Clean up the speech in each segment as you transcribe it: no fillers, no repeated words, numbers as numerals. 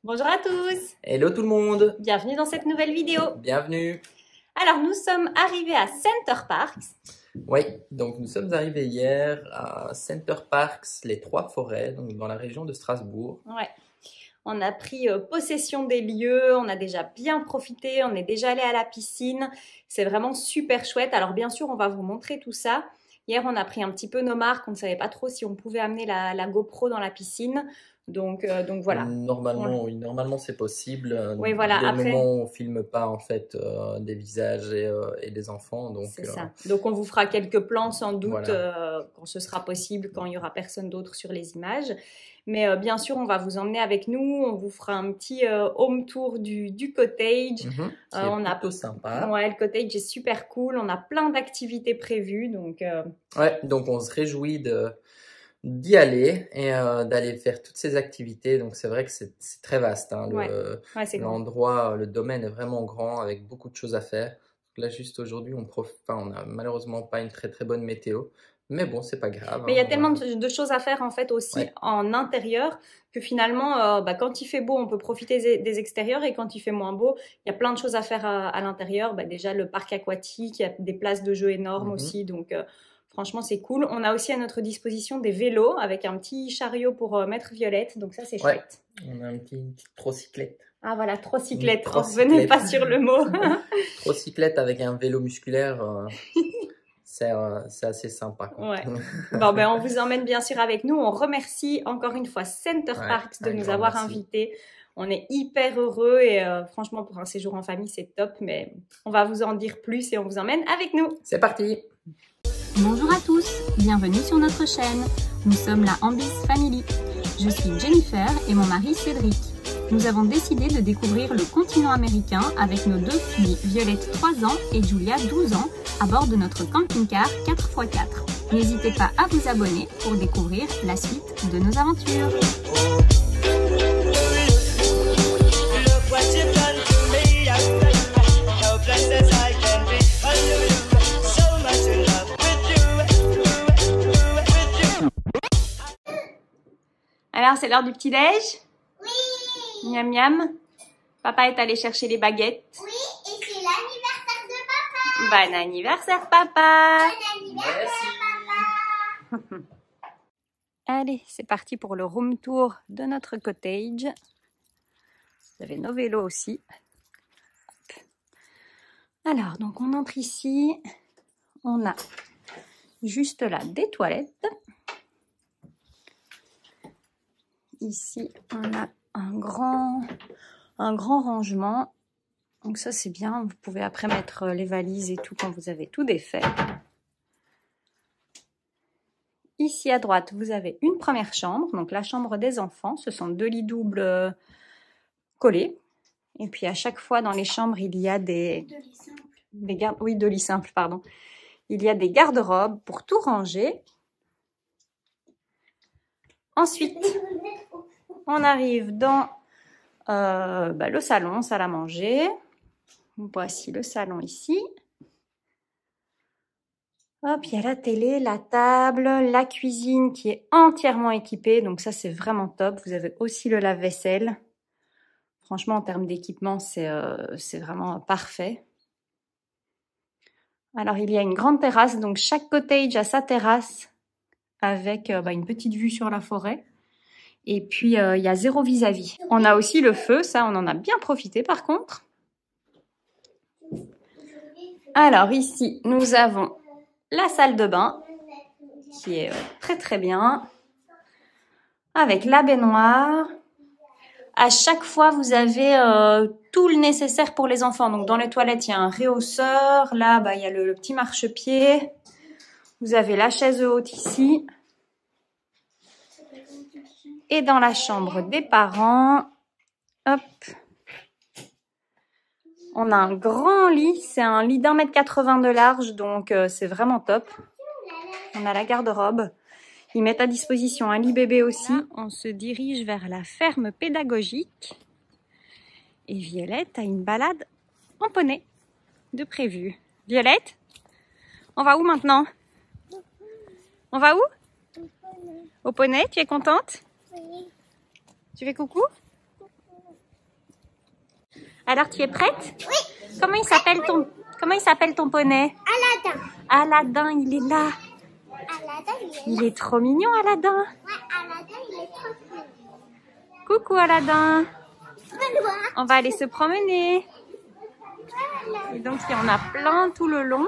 Bonjour à tous, Hello tout le monde, bienvenue dans cette nouvelle vidéo. bienvenue. Alors nous sommes arrivés à Center Parcs. Oui, donc nous sommes arrivés hier à Center Parcs, les Trois Forêts, donc dans la région de Strasbourg. Ouais. On a pris possession des lieux, on a déjà bien profité, on est déjà allé à la piscine. C'est vraiment super chouette. Alors bien sûr, on va vous montrer tout ça. Hier, on a pris un petit peu nos marques, on ne savait pas trop si on pouvait amener la GoPro dans la piscine. Donc voilà. Normalement, oui, normalement c'est possible. Oui, voilà. Dès le Après, moment où on filme pas en fait des visages et des enfants, donc c'est ça. Donc on vous fera quelques plans sans doute voilà. quand ce sera possible, quand il y aura personne d'autre sur les images. Mais bien sûr, on va vous emmener avec nous. On vous fera un petit home tour du cottage. C'est plutôt sympa. Ouais, le cottage est super cool. On a plein d'activités prévues, donc. Ouais, donc on se réjouit d'y aller et d'aller faire toutes ces activités. Donc c'est vrai que c'est très vaste, hein, c'est grand. l'endroit, le domaine est vraiment grand avec beaucoup de choses à faire. Là juste aujourd'hui on a malheureusement pas une très bonne météo, mais bon c'est pas grave. Mais il y a tellement de choses à faire en fait aussi en intérieur que finalement quand il fait beau on peut profiter des extérieurs et quand il fait moins beau il y a plein de choses à faire à l'intérieur. Déjà le parc aquatique, il y a des places de jeux énormes aussi, donc franchement, c'est cool. On a aussi à notre disposition des vélos avec un petit chariot pour mettre Violette. Donc ça, c'est chouette. On a une petite trocyclette. Ah voilà, trocyclette. Revenez pas sur le mot. Trocyclette avec un vélo musculaire, c'est assez sympa, quoi. Ouais. Bon, on vous emmène bien sûr avec nous. On remercie encore une fois Center Parcs de nous avoir invités. On est hyper heureux et franchement, pour un séjour en famille, c'est top. Mais on va vous en dire plus et on vous emmène avec nous. C'est parti! Bonjour à tous, bienvenue sur notre chaîne. Nous sommes la Ambis Family. Je suis Jennifer et mon mari Cédric. Nous avons décidé de découvrir le continent américain avec nos deux filles, Violette 3 ans et Julia 12 ans, à bord de notre camping-car 4x4. N'hésitez pas à vous abonner pour découvrir la suite de nos aventures. Alors, c'est l'heure du petit-déj? Oui. Miam miam. Papa est allé chercher les baguettes. Oui, et c'est l'anniversaire de papa. Bon anniversaire, papa. Bon anniversaire, papa. Allez, c'est parti pour le room tour de notre cottage. Vous avez nos vélos aussi. Hop. Alors, donc on entre ici. On a juste là des toilettes. Ici, on a un grand rangement. Donc ça, c'est bien. Vous pouvez après mettre les valises et tout quand vous avez tout défait. Ici, à droite, vous avez une première chambre. Donc la chambre des enfants. Ce sont deux lits doubles collés. Et puis, à chaque fois, dans les chambres, il y a deux lits simples, pardon. Il y a des garde-robes pour tout ranger. Ensuite, on arrive dans le salon, salle à manger. Voici le salon ici. Hop, il y a la télé, la table, la cuisine qui est entièrement équipée. Donc ça, c'est vraiment top. Vous avez aussi le lave-vaisselle. Franchement, en termes d'équipement, c'est vraiment parfait. Alors, il y a une grande terrasse. Donc, chaque cottage a sa terrasse avec une petite vue sur la forêt. Et puis, il y a 0 vis-à-vis. On a aussi le feu, ça, on en a bien profité par contre. Alors ici, nous avons la salle de bain, qui est très bien, avec la baignoire. À chaque fois, vous avez tout le nécessaire pour les enfants. Donc, dans les toilettes, il y a un réhausseur. Là, il y a le petit marchepied. Vous avez la chaise haute ici. Et dans la chambre des parents, hop, on a un grand lit. C'est un lit d'1,80 m de large, donc c'est vraiment top. On a la garde-robe. Ils mettent à disposition un lit bébé aussi. Là, on se dirige vers la ferme pédagogique. Et Violette a une balade en poney de prévu. Violette, on va où maintenant? On va où? Au poney, tu es contente? Oui. Tu fais coucou? Alors, tu es prête? Oui. Comment il s'appelle ton poney? Aladdin. Aladdin, il est là. Aladdin, Il est trop mignon, Aladdin. Ouais, Aladdin, il est trop mignon. Coucou, Aladdin. Voilà. On va aller se promener. Et donc, il y en a plein tout le long.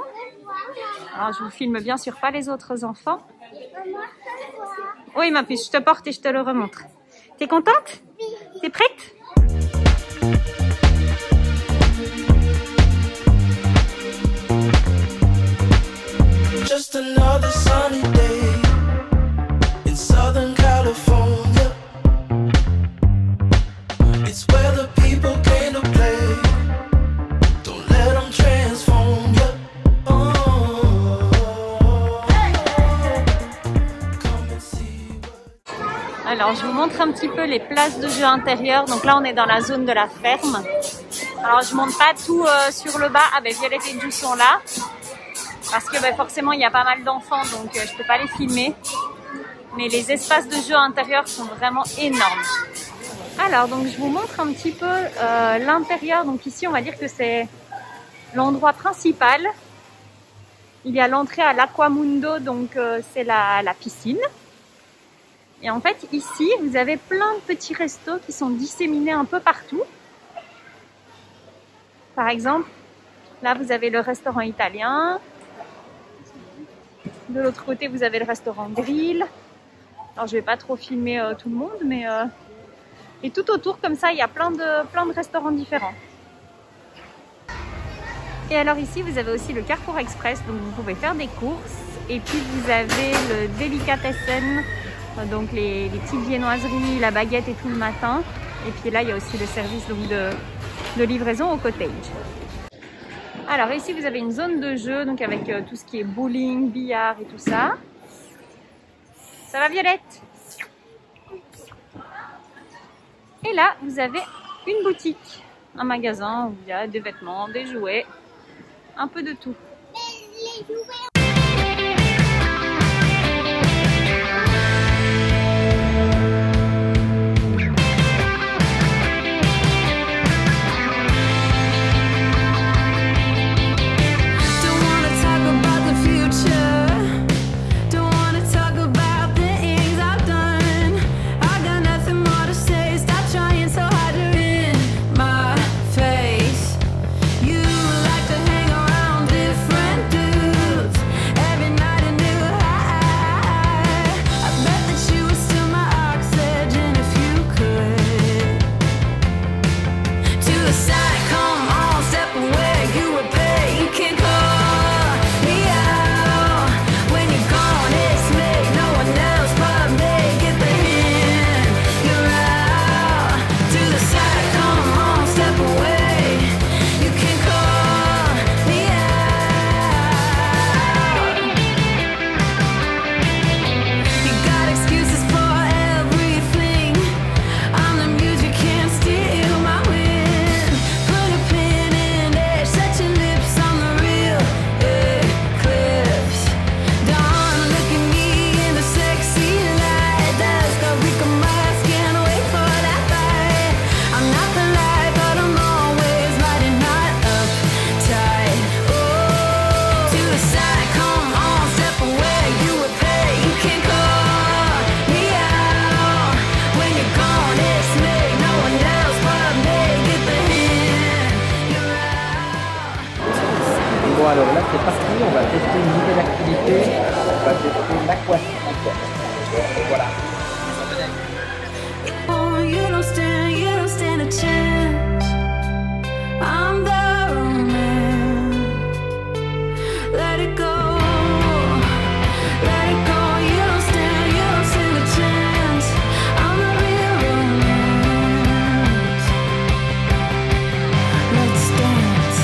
Alors, je vous filme bien sûr pas les autres enfants. Oui, ma puce, je te porte et je te le remontre. T'es contente? T'es prête? Just another sunny day in Southern California. It's where the people came to play. Don't let them transform you. Come and see what... Alors, je vous montre un petit peu les places de jeu intérieures. Donc là, on est dans la zone de la ferme. Alors, je monte pas tout sur le bas. Ah ben, Violette et Jou sont là. Parce que forcément, il y a pas mal d'enfants, donc je peux pas les filmer. Mais les espaces de jeu intérieurs sont vraiment énormes. Alors, donc je vous montre un petit peu l'intérieur. Donc ici, on va dire que c'est l'endroit principal. Il y a l'entrée à l'Aquamundo, donc c'est la piscine. Et en fait, ici, vous avez plein de petits restos qui sont disséminés un peu partout. Par exemple, là, vous avez le restaurant italien. De l'autre côté, vous avez le restaurant grill. Alors, je vais pas trop filmer tout le monde, mais et tout autour, comme ça, il y a plein de restaurants différents. Et alors ici, vous avez aussi le Carrefour Express, donc vous pouvez faire des courses. Et puis, vous avez le Delicatessen, donc les petites viennoiseries, la baguette et tout le matin. Et puis là, il y a aussi le service donc, de livraison au cottage. Alors ici, vous avez une zone de jeu, donc avec tout ce qui est bowling, billard et tout ça. Ça va, Violette? Et là, vous avez une boutique, un magasin où il y a des vêtements, des jouets, un peu de tout. Les jouets. Bon alors là c'est parti, on va tester une nouvelle activité, on va tester l'aquascape. Voilà. Oh, you don't stand a chance. I'm the romance. Let it go. Let it go. You don't stand a chance. I'm the real romance. Let's dance.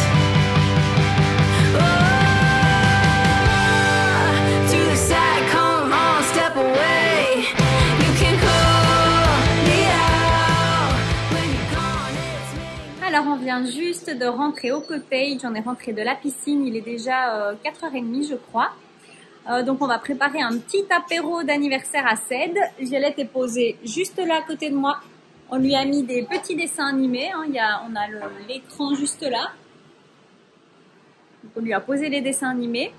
Oh, to the side, come on, step away. You can call me out when you're gone. It's me. Alors on vient juste de rentrer au cottage, on est rentré de la piscine, il est déjà 4h30 je crois. Donc on va préparer un petit apéro d'anniversaire à Ced. Violette est posée juste là à côté de moi. On lui a mis des petits dessins animés, hein. On a l'écran juste là. Donc, on lui a posé les dessins animés.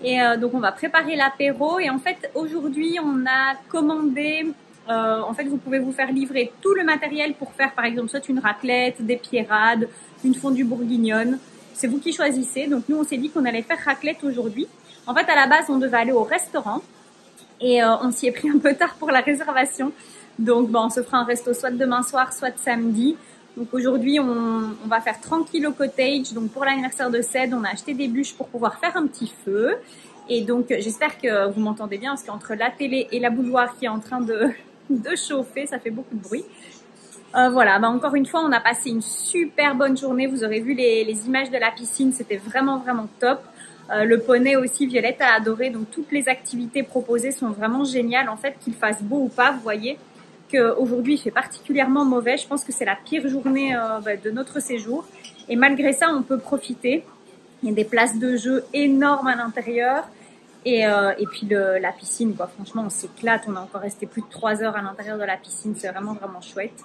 Et donc on va préparer l'apéro. Et en fait aujourd'hui on a commandé, en fait vous pouvez vous faire livrer tout le matériel pour faire par exemple soit une raclette, des pierrades, une fondue bourguignonne. C'est vous qui choisissez. Donc nous on s'est dit qu'on allait faire raclette aujourd'hui. En fait à la base on devait aller au restaurant. Et on s'y est pris un peu tard pour la réservation. Donc on se fera un resto soit demain soir, soit samedi. Donc aujourd'hui, on va faire tranquille au cottage. Donc pour l'anniversaire de Ced, on a acheté des bûches pour pouvoir faire un petit feu. Et donc j'espère que vous m'entendez bien parce qu'entre la télé et la bouilloire qui est en train de chauffer, ça fait beaucoup de bruit. Voilà, encore une fois, on a passé une super bonne journée. Vous aurez vu les images de la piscine, c'était vraiment vraiment top. Le poney aussi, Violette a adoré. Donc toutes les activités proposées sont vraiment géniales. En fait, qu'il fasse beau ou pas, vous voyez qu'aujourd'hui il fait particulièrement mauvais. Je pense que c'est la pire journée de notre séjour. Et malgré ça, on peut profiter. Il y a des places de jeu énormes à l'intérieur. Et puis la piscine, quoi. Franchement, on s'éclate. On a encore resté plus de 3 heures à l'intérieur de la piscine. C'est vraiment vraiment chouette.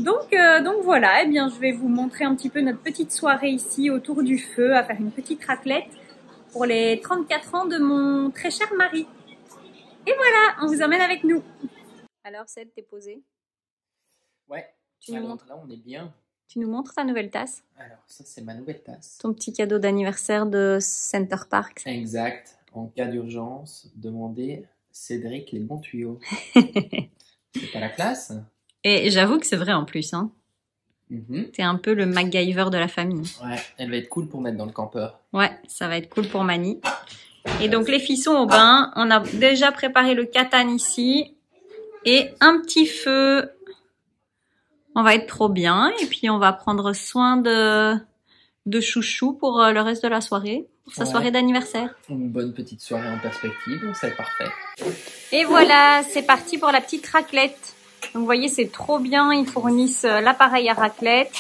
Donc voilà, eh bien, je vais vous montrer un petit peu notre petite soirée ici autour du feu, à faire une petite raclette pour les 34 ans de mon très cher mari. Et voilà, on vous emmène avec nous. Alors, Ced, t'es posé? Ouais. Tu nous montres? Là, on est bien. Tu nous montres ta nouvelle tasse? Alors, ça, c'est ma nouvelle tasse. Ton petit cadeau d'anniversaire de Center Park. Exact. En cas d'urgence, demandez Cédric les bons tuyaux. C'est pas la classe? Et j'avoue que c'est vrai en plus, hein. T'es un peu le MacGyver de la famille. Ouais, elle va être cool pour mettre dans le campeur. Ouais, ça va être cool pour Mani. Et donc, les filles sont au bain. On a déjà préparé le katane ici. Et un petit feu. On va être trop bien. Et puis, on va prendre soin de chouchou pour le reste de la soirée. Pour sa soirée d'anniversaire. Une bonne petite soirée en perspective, donc c'est parfait. Et voilà, c'est parti pour la petite raclette. Donc, vous voyez, c'est trop bien. Ils fournissent l'appareil à raclette.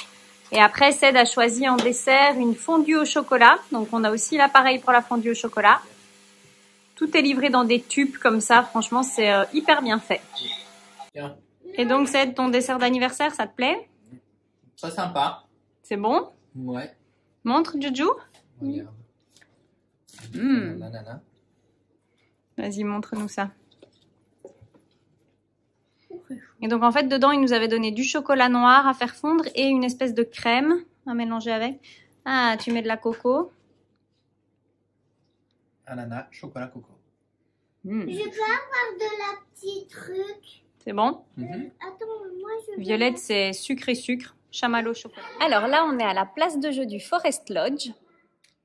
Et après, Ced a choisi en dessert une fondue au chocolat. Donc, on a aussi l'appareil pour la fondue au chocolat. Tout est livré dans des tubes comme ça. Franchement, c'est hyper bien fait. Tiens. Et donc, Ced, ton dessert d'anniversaire, ça te plaît? Très sympa. C'est bon? Ouais. Montre, Juju. Regarde. Vas-y, montre-nous ça. Et donc, en fait, dedans, il nous avait donné du chocolat noir à faire fondre et une espèce de crème à mélanger avec. Ah, tu mets de la coco. Ananas, chocolat, coco. Je peux avoir de la petite truc. C'est bon? Attends, moi je veux... Violette, c'est sucre et sucre. Chamallow, chocolat. Alors là, on est à la place de jeu du Forest Lodge.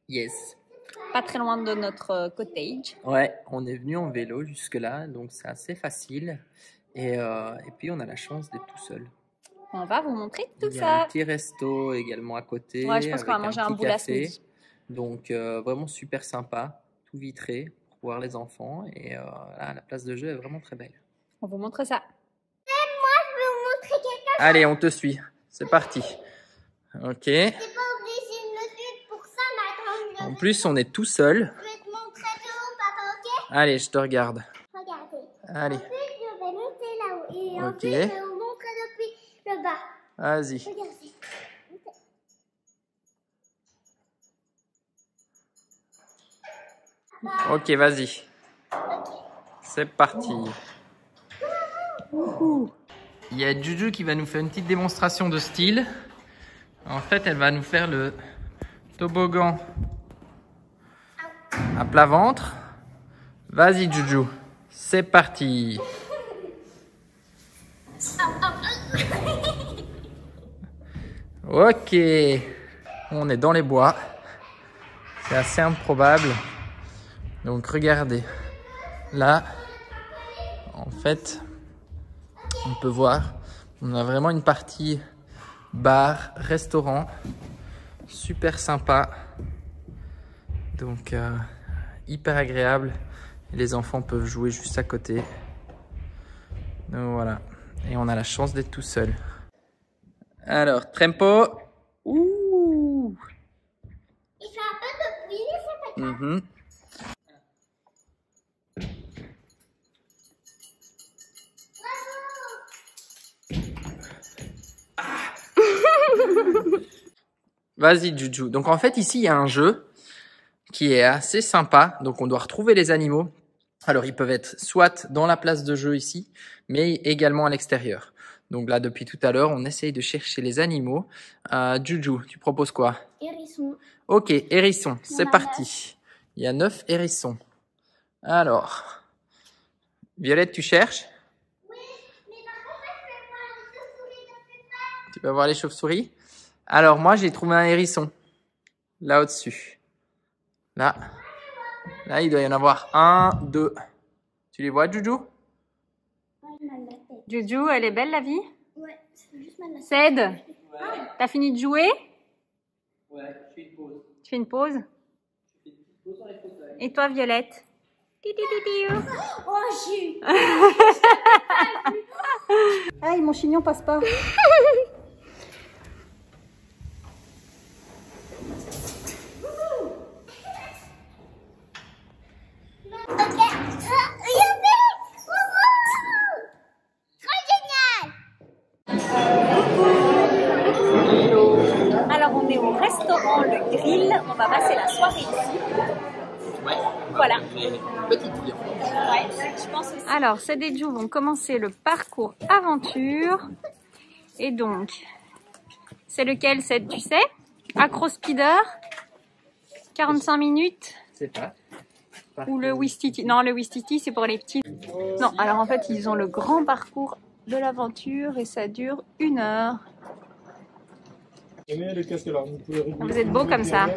Yes. Pas très loin de notre cottage. Ouais, on est venu en vélo jusque-là, donc c'est assez facile. Et puis, on a la chance d'être tout seul. On va vous montrer tout Il y a un ça. petit resto également à côté. Ouais, je pense qu'on va avec manger un petit bout la café. smoothie. Donc, vraiment super sympa. Tout vitré pour voir les enfants. Et là, la place de jeu est vraiment très belle. On vous montre ça. Je vais vous montrer quelque chose. Allez, on te suit. C'est parti. Ok. T'es pas obligé de me suivre pour ça, mais attends, En plus, on est tout seul. je vais te montrer de haut, papa, ok? Allez, je te regarde. Regardez. Allez, Ensuite, je vais monter là-haut. Et Ok. ensuite, je vais vous montrer depuis le bas. vas-y. Regardez. Ok, vas-y. C'est parti. Il y a Juju qui va nous faire une petite démonstration de style. En fait, elle va nous faire le toboggan à plat ventre. Vas-y, Juju. C'est parti. Ok. On est dans les bois. C'est assez improbable. Donc regardez, là, en fait, on peut voir, on a vraiment une partie bar, restaurant, super sympa, donc hyper agréable. Et les enfants peuvent jouer juste à côté. Donc voilà, et on a la chance d'être tout seul. Alors, Trempo. Ouh. Il fait un peu de bruit, mais c'est pas grave. Mhm. Vas-y, Juju. Donc, en fait, ici, il y a un jeu qui est assez sympa. Donc, on doit retrouver les animaux. Alors, ils peuvent être soit dans la place de jeu ici, mais également à l'extérieur. Donc là, depuis tout à l'heure, on essaye de chercher les animaux. Juju, tu proposes quoi? Hérisson. Ok, hérisson, c'est a parti. Il y a 9 hérissons. Alors, Violette, tu cherches? Oui, mais par contre, je vais voir les chauves-souris de Péppa. Tu vas voir les chauves-souris? Alors, moi, j'ai trouvé un hérisson. Là, au-dessus. Là. Là, il doit y en avoir 1, 2. Tu les vois, Juju? Ouais, j'ai mal à la tête. Juju, elle est belle la vie? Ouais, c'est juste mal à la tête. Ced, t'as fini de jouer? Ouais, je fais une pause. Tu fais une pause? Et toi, Violette? Oh, j'ai eu. Aïe, mon chignon passe pas. Ok. Youpi! Wouhou! Trop génial! Alors, on est au restaurant Le Grill. On va passer la soirée ici. Ouais. Voilà. Petite vie. Ouais, je pense aussi. Alors, Ced et Ju vont commencer le parcours aventure. Et donc, c'est lequel, Ced, tu sais? Acro Speeder, 45 minutes. C'est pas. Ou le Wistiti. Non, le Wistiti, c'est pour les petits. Non, alors en fait, ils ont le grand parcours de l'aventure et ça dure 1 heure. Vous êtes beaux comme ça.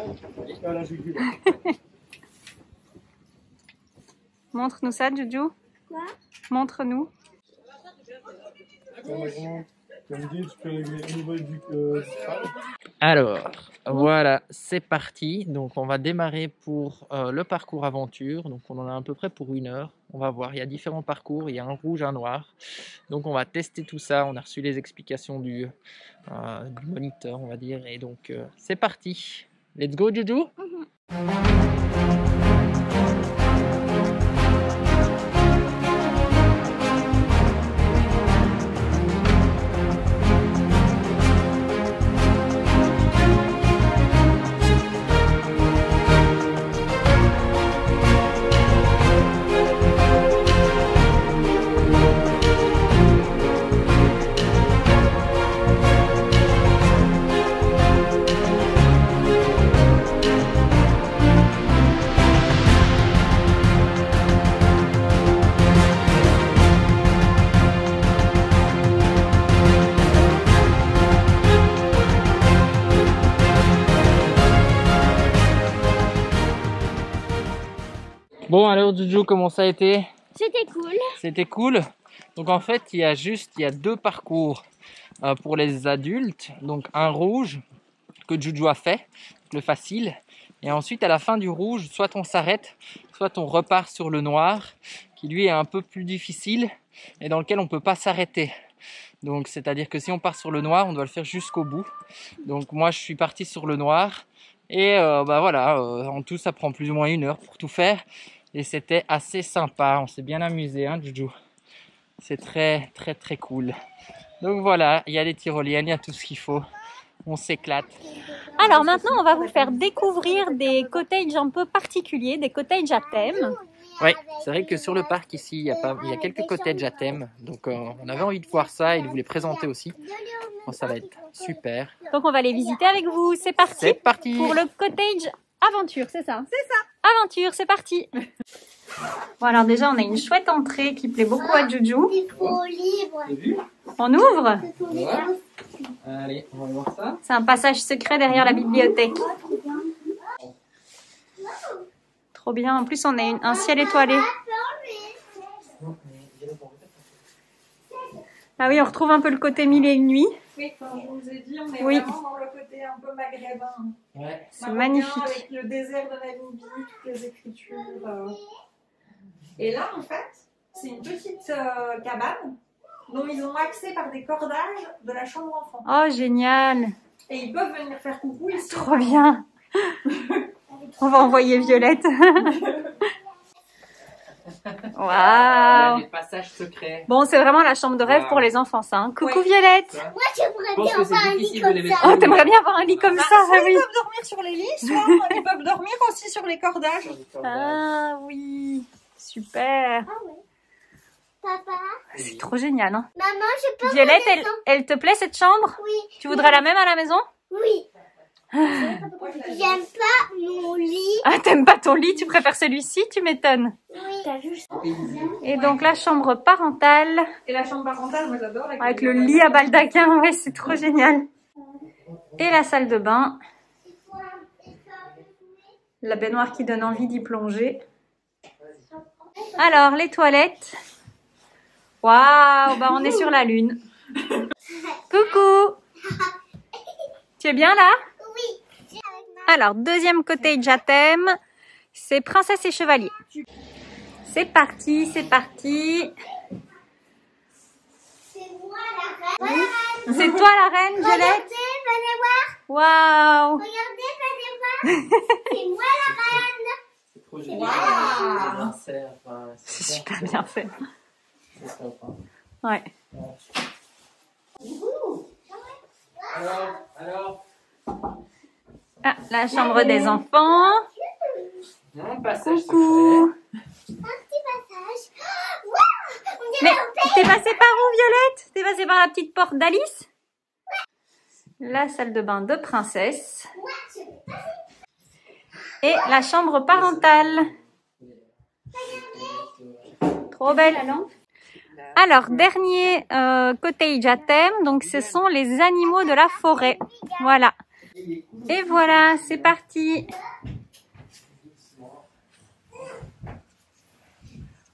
Montre-nous ça, Juju. Quoi? Montre-nous. Alors, voilà, c'est parti. Donc, on va démarrer pour le parcours aventure. Donc, on en a à peu près pour 1 heure. On va voir, il y a différents parcours. Il y a un rouge, un noir. Donc, on va tester tout ça. On a reçu les explications du moniteur, on va dire. Et donc, c'est parti. Let's go, Juju. Bon, alors, Juju, comment ça a été? C'était cool. C'était cool. Donc en fait, il y a 2 parcours pour les adultes. Donc un rouge que Juju a fait, le facile. Et ensuite, à la fin du rouge, soit on s'arrête, soit on repart sur le noir, qui lui est un peu plus difficile et dans lequel on ne peut pas s'arrêter. Donc c'est-à-dire que si on part sur le noir, on doit le faire jusqu'au bout. Donc moi, je suis parti sur le noir. Et voilà, en tout, ça prend plus ou moins 1 heure pour tout faire. Et c'était assez sympa, on s'est bien amusé, hein, Juju. C'est très, très, très cool. Donc voilà, il y a les tyroliennes, il y a tout ce qu'il faut. On s'éclate. Alors maintenant, on va vous faire découvrir des cottages un peu particuliers, des cottages à thème. Oui, c'est vrai que sur le parc ici, il y a quelques cottages à thème. Donc on avait envie de voir ça et de vous les présenter aussi. Bon, ça va être super. Donc on va les visiter avec vous. C'est parti. C'est parti. Pour le cottage aventure, c'est ça? C'est ça. Aventure, c'est parti. Bon alors déjà, on a une chouette entrée qui plaît beaucoup à Juju. Il faut livre. On ouvre. Allez, on va voir ça. C'est un passage secret derrière la bibliothèque. Trop bien. En plus, on a un ciel étoilé. Ah oui, on retrouve un peu le côté 1001 nuits. Oui, comme je vous ai dit, on est Oui. vraiment dans le côté un peu maghrébin. Ouais. C'est magnifique. Avec le désert de Namibie, toutes les écritures. Et là, en fait, c'est une petite cabane dont ils ont accès par des cordages de la chambre enfant. Oh, génial. Et ils peuvent venir faire coucou ici. Trop bien. On va envoyer Violette. Elle Waouh. a des passages secrets. Bon, c'est vraiment la chambre de rêve Wow. pour les enfants, ça. Hein. Coucou Ouais. Violette. Moi, Je j'aimerais pense bien que c'est avoir un lit difficile de les comme mettre ça. Oh, t'aimerais bien avoir un lit comme ça, Soit oui. ils peuvent dormir sur les lits, soit ils peuvent dormir aussi sur les cordages. Ah oui, super. Ah ouais. Papa, C'est trop génial. Hein. maman, je peux Violette, redescendre? elle te plaît cette chambre? Oui. Tu voudrais la même à la maison? Oui. J'aime pas mon lit. Ah, t'aimes pas ton lit, tu préfères celui-ci, tu m'étonnes. Oui. Et donc la chambre parentale, Et la chambre parentale, moi j'adore. avec le lit à baldaquin, ouais, c'est trop génial. Et la salle de bain, la baignoire qui donne envie d'y plonger. Alors, les toilettes. Waouh, bah on est sur la lune. Coucou. Tu es bien là? Oui. Alors, deuxième cottage à thème, c'est princesse et chevalier. C'est parti, c'est parti. C'est moi la reine. C'est toi la reine, Violette? Regardez, venez voir. Waouh. Regardez, venez voir. C'est moi la reine. C'est trop génial. Wow. Bien fait, enfin, C'est bien super fait. bien fait. C'est top, hein. Ouais. Alors, Ah, la chambre des enfants. un passage Coucou. Un petit passage. Waouh, on Mais dirait un t'es passé par où, Violette? T'es passé par la petite porte d'Alice? La salle de bain de princesse. Et la chambre parentale. Trop belle, la lampe. Alors, dernier cottage à thème. Donc, ce sont les animaux de la forêt. Voilà. Et voilà, c'est parti.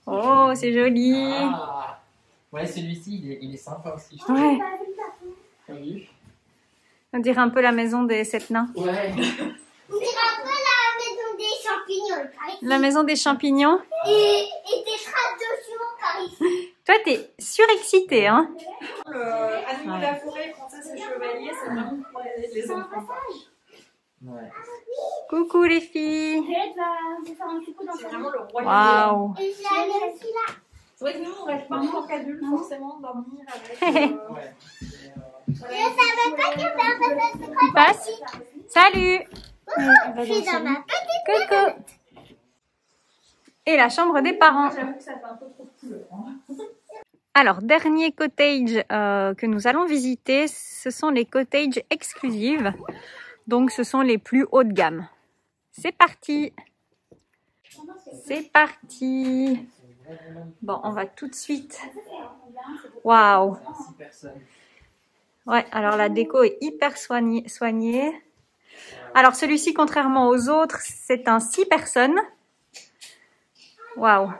Oh, c'est joli. Ah. Ouais, celui-ci, il est sympa aussi. Je trouve. Ouais. T'as vu? On dirait un peu la maison des sept nains. Ouais. On dirait un peu la maison des champignons par ici. La maison des champignons. Et des traductions par ici. Toi, t'es surexcité, hein? Animaux de la forêt, princesse et chevalier, c'est vraiment pour les enfants. Ouais. Coucou les filles. C'est vraiment le royaume. Waouh. Et j'ai allé aussi là. C'est vrai que nous, on rêve pas en tant qu'adultes forcément de dormir avec. Ouais. Je savais pas qu'il y avait un passage secret. Il passe. Salut. Je suis dans ma petite Coucou. Et la chambre des parents. J'avoue que ça fait un peu trop de couleurs. Hein. Alors, dernier cottage que nous allons visiter, ce sont les cottages exclusives. Donc, ce sont les plus haut de gamme. C'est parti. C'est parti. Bon, on va tout de suite. Waouh. 6 personnes. Ouais, alors la déco est hyper soignée. Alors, celui-ci, contrairement aux autres, c'est un 6 personnes. Waouh.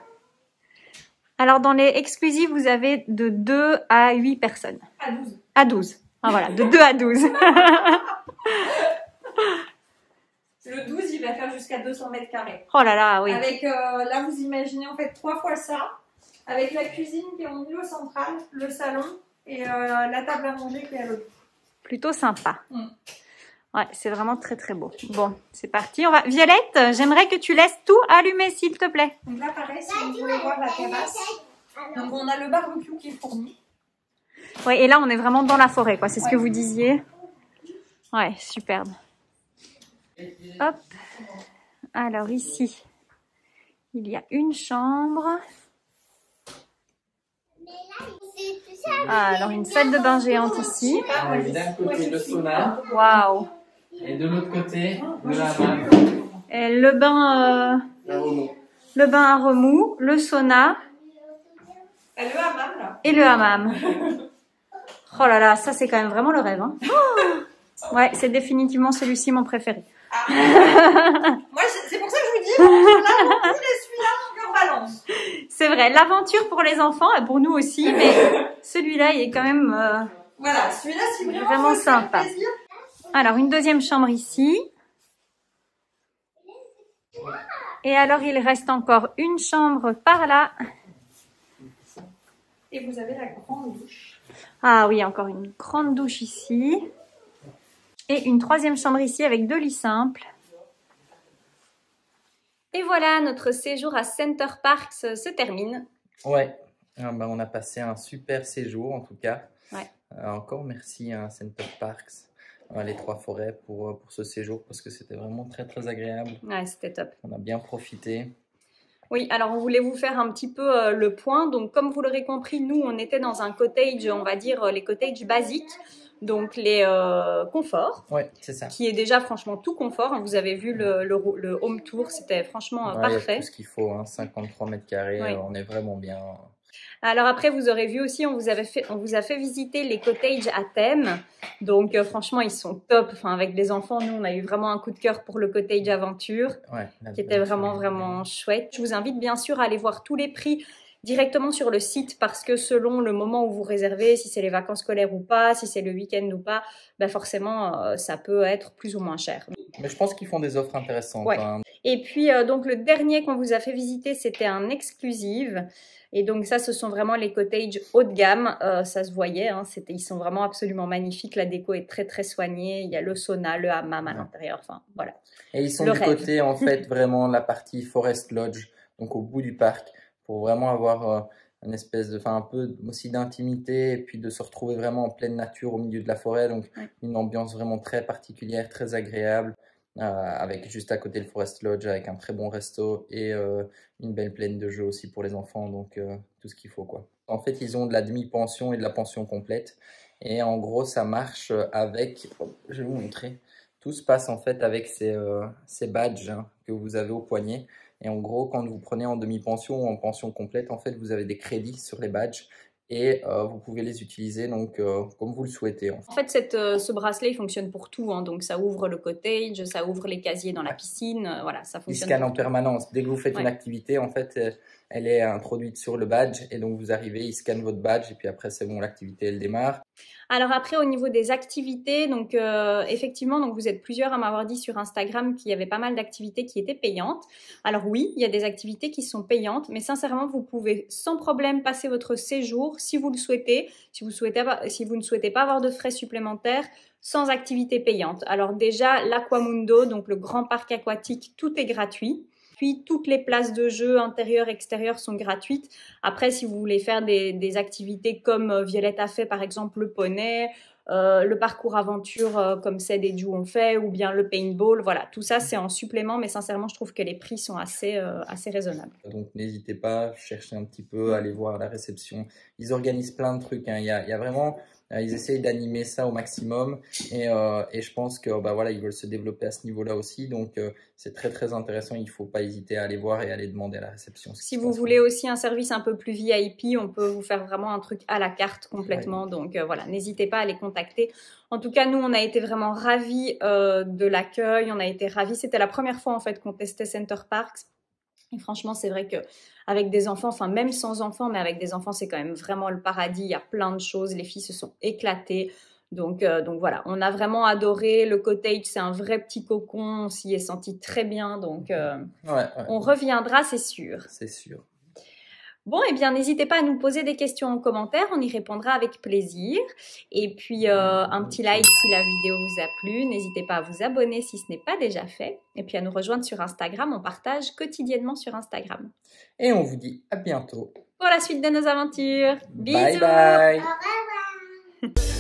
Alors, dans les exclusifs, vous avez de 2 à 8 personnes. À 12. À 12. Ah, voilà, de 2 à 12. Le 12, il va faire jusqu'à 200 mètres carrés. Oh là là, oui. Avec, là, vous imaginez en fait 3 fois ça, avec la cuisine qui est au milieu central, le salon et la table à manger qui est à l'autre. Plutôt sympa. Mm. Ouais, c'est vraiment très très beau. Bon, c'est parti. On va. Violette, j'aimerais que tu laisses tout allumé, s'il te plaît. Donc là, pareil, si vous voulez voir la terrasse, donc on a le barbecue qui est fourni. Ouais, et là, on est vraiment dans la forêt, quoi. C'est ce que vous disiez. Ouais, superbe. Hop. Alors ici, il y a une chambre. Ah, alors une salle de bain géante ici. D'un côté, le sauna. Waouh. Et de l'autre côté, le hammam. Et le bain à remous, le sauna Et le hammam, là. et le hammam. Oh là là, ça c'est quand même vraiment le rêve. Hein. Ouais, c'est définitivement celui-ci mon préféré. Moi, c'est pour ça que je vous dis, l'aventure et celui-là, mon cœur balance. C'est vrai, l'aventure pour les enfants et pour nous aussi, mais celui-là il est quand même... Voilà, celui-là, c'est Vraiment vraiment faut se faire sympa. plaisir. Alors, une deuxième chambre ici. Et alors, il reste encore une chambre par là. Et vous avez la grande douche. Ah oui, encore une grande douche ici. Et une troisième chambre ici avec 2 lits simples. Et voilà, notre séjour à Center Parcs se termine. Ouais, on a passé un super séjour en tout cas. Ouais. Encore merci à Center Parcs, les Trois Forêts pour ce séjour parce que c'était vraiment très très agréable. Ouais, c'était top. On a bien profité. Oui, alors on voulait vous faire un petit peu le point. Donc comme vous l'aurez compris, nous on était dans un cottage, on va dire les cottages basiques, donc les conforts, Ouais, c'est ça. qui est déjà franchement tout confort. Vous avez vu le home tour, c'était franchement Ouais, il y a parfait. tout ce qu'il faut, hein, 53 mètres carrés, Oui. on est vraiment bien. Alors après, vous aurez vu aussi, on vous a fait visiter les cottages à thème. Donc franchement, ils sont top. Enfin, avec les enfants, nous, on a eu vraiment un coup de cœur pour le cottage aventure, Ouais, qui était vraiment chouette. Je vous invite bien sûr à aller voir tous les prix directement sur le site parce que selon le moment où vous réservez, si c'est les vacances scolaires ou pas, si c'est le week-end ou pas, ben forcément, ça peut être plus ou moins cher. Mais je pense qu'ils font des offres intéressantes. Ouais. Hein. Et puis, donc, le dernier qu'on vous a fait visiter, c'était un exclusive. Et donc, ça, ce sont vraiment les cottages haut de gamme. Ça se voyait, hein, ils sont vraiment absolument magnifiques. La déco est très, très soignée. Il y a le sauna, le hammam à l'intérieur. Enfin, voilà. Et ils sont Le du rêve. côté, en fait, vraiment la partie Forest Lodge, donc au bout du parc, pour vraiment avoir une espèce de, un peu aussi d'intimité et puis de se retrouver vraiment en pleine nature au milieu de la forêt. Donc, Ouais. une ambiance vraiment très particulière, très agréable. Avec juste à côté le Forest Lodge avec un très bon resto et une belle plaine de jeux aussi pour les enfants, donc tout ce qu'il faut quoi. En fait, ils ont de la demi-pension et de la pension complète et en gros ça marche avec, je vais vous montrer, tout se passe en fait avec ces badges hein, que vous avez au poignet et en gros quand vous prenez en demi-pension ou en pension complète, en fait vous avez des crédits sur les badges et vous pouvez les utiliser donc comme vous le souhaitez. En fait, ce bracelet, il fonctionne pour tout. Hein, donc, ça ouvre le cottage, ça ouvre les casiers dans la piscine. Voilà, ça Il fonctionne. scanne pour en tout. permanence. Dès que vous faites Ouais. une activité, en fait, elle est introduite sur le badge et donc vous arrivez, il scanne votre badge et puis après c'est bon, l'activité elle démarre. Alors après, au niveau des activités, donc effectivement, donc vous êtes plusieurs à m'avoir dit sur Instagram qu'il y avait pas mal d'activités qui étaient payantes. Alors oui, il y a des activités qui sont payantes, mais sincèrement, vous pouvez sans problème passer votre séjour si vous le souhaitez, si vous ne souhaitez pas avoir de frais supplémentaires, sans activité payante. Alors déjà, l'Aquamundo, donc le grand parc aquatique, tout est gratuit. Puis toutes les places de jeu intérieures, extérieures sont gratuites. Après, si vous voulez faire des activités comme Violette a fait, par exemple le poney, le parcours aventure comme Ced et Ju ont fait, ou bien le paintball, voilà, tout ça c'est en supplément, mais sincèrement, je trouve que les prix sont assez raisonnables. Donc n'hésitez pas, cherchez un petit peu, allez voir la réception. Ils organisent plein de trucs, hein. Il y a vraiment... Ils essayent d'animer ça au maximum et je pense que voilà, ils veulent se développer à ce niveau-là aussi. Donc, c'est très, très intéressant. Il ne faut pas hésiter à aller voir et à aller demander à la réception. Si vous voulez aussi un service un peu plus VIP, on peut vous faire vraiment un truc à la carte complètement. Ouais. Donc, voilà, n'hésitez pas à les contacter. En tout cas, nous, on a été vraiment ravis de l'accueil. On a été ravis. C'était la première fois, en fait, qu'on testait Center Parcs. Et franchement, c'est vrai que avec des enfants, enfin même sans enfants, mais avec des enfants, c'est quand même vraiment le paradis. Il y a plein de choses. Les filles se sont éclatées. Donc voilà, on a vraiment adoré. Le cottage, c'est un vrai petit cocon. On s'y est senti très bien. Donc on reviendra, c'est sûr. C'est sûr. Bon, eh bien, n'hésitez pas à nous poser des questions en commentaire, on y répondra avec plaisir. Et puis, un petit like si la vidéo vous a plu. N'hésitez pas à vous abonner si ce n'est pas déjà fait. Et puis, à nous rejoindre sur Instagram, on partage quotidiennement sur Instagram. Et on vous dit à bientôt. Pour la suite de nos aventures. Bisous. Bye bye. Au revoir.